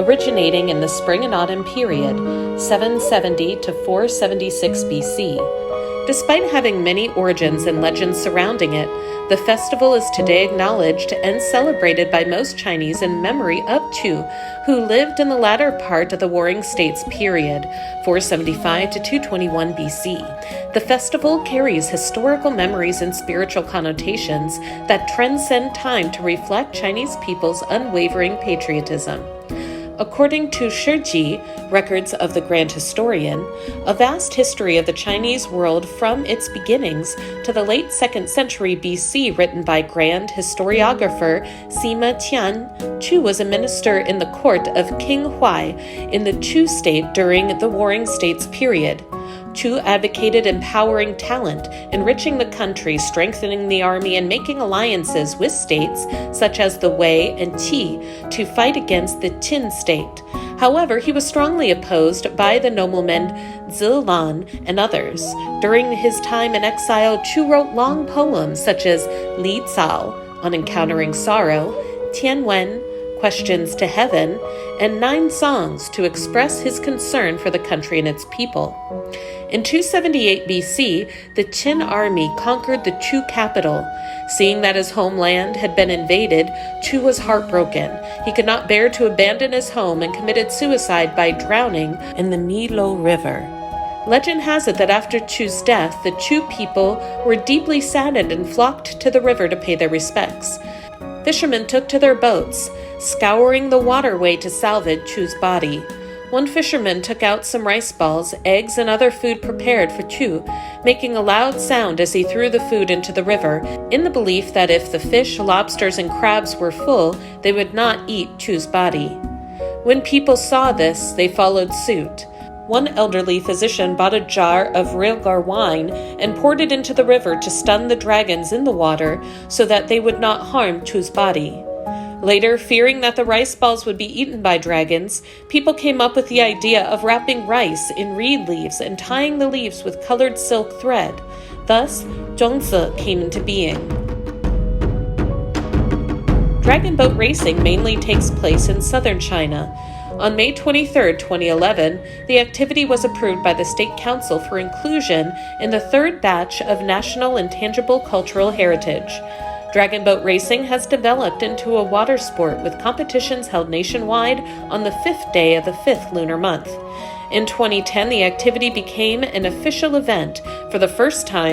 originating in the spring and autumn period, 770 to 476 BC. Despite having many origins and legends surrounding it, the festival is today acknowledged and celebrated by most Chinese in memory of Chu, who lived in the latter part of the Warring States period, 475 to 221 BC. The festival carries historical memories and spiritual connotations that transcend time to reflect Chinese people's unwavering patriotism. According to Shiji, records of the Grand Historian, a vast history of the Chinese world from its beginnings to the late 2nd century BC written by Grand Historiographer Sima Tian, Chu was a minister in the court of King Huai in the Chu state during the Warring States period. Chu advocated empowering talent, enriching the country, strengthening the army, and making alliances with states such as the Wei and Qi to fight against the Qin state. However, he was strongly opposed by the noblemen Zilan and others. During his time in exile, Chu wrote long poems such as Li Cao, on encountering sorrow, Tianwen, Questions to Heaven, and 9 songs to express his concern for the country and its people. In 278 BC, the Qin army conquered the Chu capital. Seeing that his homeland had been invaded, Chu was heartbroken. He could not bear to abandon his home and committed suicide by drowning in the Nilo River. Legend has it that after Chu's death, the Chu people were deeply saddened and flocked to the river to pay their respects. Fishermen took to their boats, scouring the waterway to salvage Chu's body. One fisherman took out some rice balls, eggs, and other food prepared for Chu, making a loud sound as he threw the food into the river, in the belief that if the fish, lobsters, and crabs were full, they would not eat Chu's body. When people saw this, they followed suit. One elderly physician bought a jar of Rilgar wine and poured it into the river to stun the dragons in the water so that they would not harm Chu's body. Later, fearing that the rice balls would be eaten by dragons, people came up with the idea of wrapping rice in reed leaves and tying the leaves with colored silk thread. Thus, zhongzi came into being. Dragon boat racing mainly takes place in southern China. On May 23, 2011, the activity was approved by the State Council for inclusion in the 3rd batch of National Intangible Cultural Heritage. Dragon boat racing has developed into a water sport with competitions held nationwide on the 5th day of the 5th lunar month. In 2010, the activity became an official event for the first time.